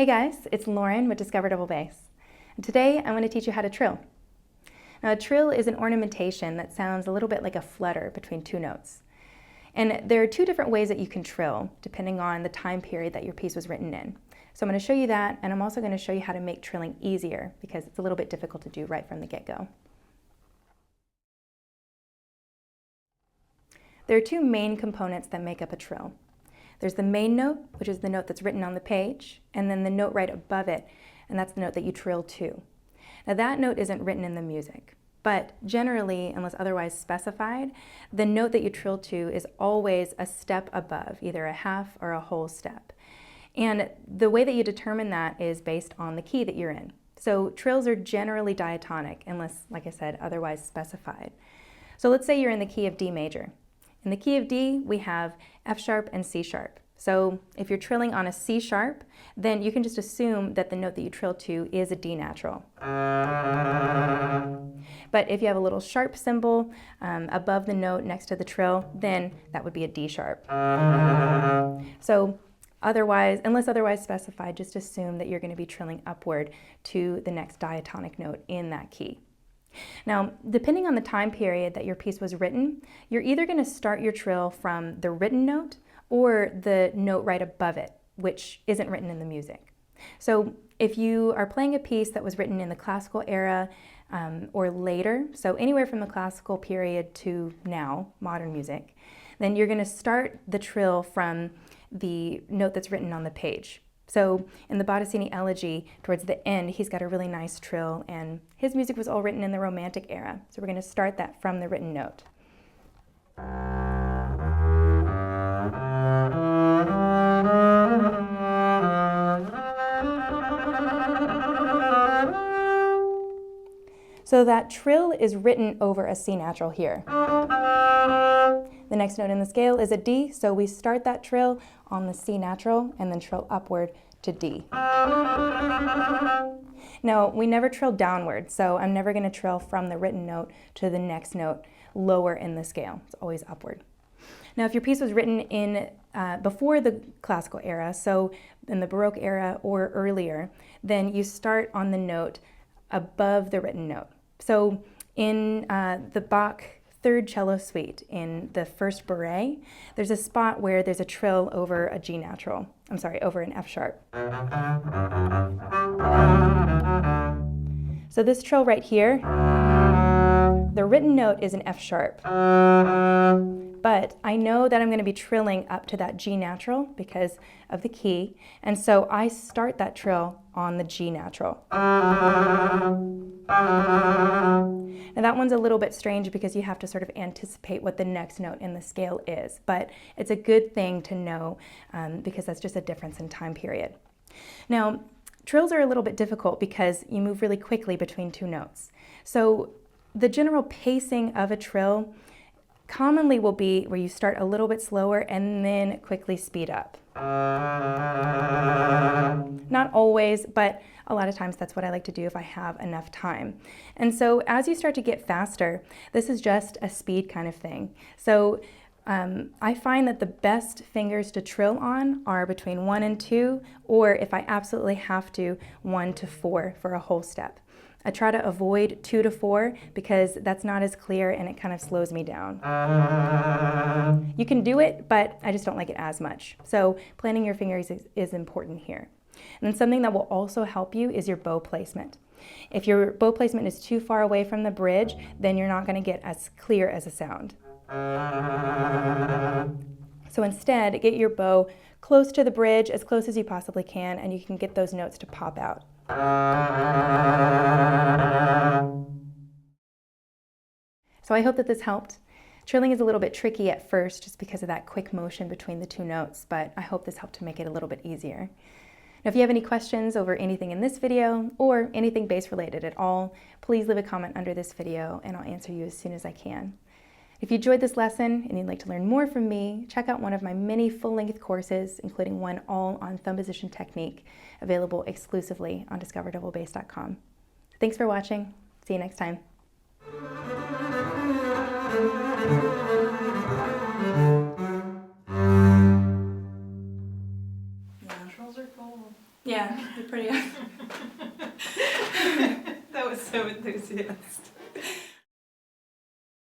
Hey guys, it's Lauren with Discover Double Bass. And today I'm going to teach you how to trill. Now a trill is an ornamentation that sounds a little bit like a flutter between two notes. And there are two different ways that you can trill depending on the time period that your piece was written in. So I'm going to show you that, and I'm also going to show you how to make trilling easier because it's a little bit difficult to do right from the get-go. There are two main components that make up a trill. There's the main note, which is the note that's written on the page, and then the note right above it, and that's the note that you trill to. Now that note isn't written in the music, but generally, unless otherwise specified, the note that you trill to is always a step above, either a half or a whole step. And the way that you determine that is based on the key that you're in. So trills are generally diatonic, unless, like I said, otherwise specified. So let's say you're in the key of D major. In the key of D, we have F sharp and C sharp. So if you're trilling on a C sharp, then you can just assume that the note that you trill to is a D natural. But if you have a little sharp symbol above the note next to the trill, then that would be a D sharp. So otherwise, unless otherwise specified, just assume that you're going to be trilling upward to the next diatonic note in that key. Now, depending on the time period that your piece was written, you're either going to start your trill from the written note or the note right above it, which isn't written in the music. So if you are playing a piece that was written in the classical era or later, so anywhere from the classical period to now, modern music, then you're going to start the trill from the note that's written on the page. So in the Bottesini Elegy, towards the end, he's got a really nice trill, and his music was all written in the Romantic era. So we're going to start that from the written note. So that trill is written over a C natural here. The next note in the scale is a D, so we start that trill on the C natural and then trill upward to D. Now, we never trill downward, so I'm never going to trill from the written note to the next note lower in the scale. It's always upward. Now, if your piece was written in before the classical era, so in the Baroque era or earlier, then you start on the note above the written note. So in the Bach Third Cello Suite, in the first Bourrée, there's a spot where there's a trill over a G natural. I'm sorry, over an F sharp. So this trill right here, the written note is an F sharp. But I know that I'm going to be trilling up to that G natural because of the key, and so I start that trill on the G natural. Now that one's a little bit strange because you have to sort of anticipate what the next note in the scale is, but it's a good thing to know because that's just a difference in time period. Now, trills are a little bit difficult because you move really quickly between two notes. So the general pacing of a trill commonly will be where you start a little bit slower and then quickly speed up. Not always, but a lot of times that's what I like to do if I have enough time. And so as you start to get faster, this is just a speed kind of thing. So I find that the best fingers to trill on are between 1 and 2, or if I absolutely have to, 1 to 4 for a whole step. I try to avoid 2 to 4 because that's not as clear and it kind of slows me down. You can do it, but I just don't like it as much. So planning your fingers is important here. And then something that will also help you is your bow placement. If your bow placement is too far away from the bridge, then you're not going to get as clear as a sound. So instead, get your bow close to the bridge, as close as you possibly can, and you can get those notes to pop out. So I hope that this helped. Trilling is a little bit tricky at first just because of that quick motion between the two notes, but I hope this helped to make it a little bit easier. Now, if you have any questions over anything in this video or anything bass related at all, please leave a comment under this video and I'll answer you as soon as I can. If you enjoyed this lesson and you'd like to learn more from me, check out one of my many full-length courses, including one all on thumb position technique, available exclusively on discoverdoublebass.com. Thanks for watching. See you next time. Yeah, trills are cool. Yeah, they're pretty. That was so enthusiastic.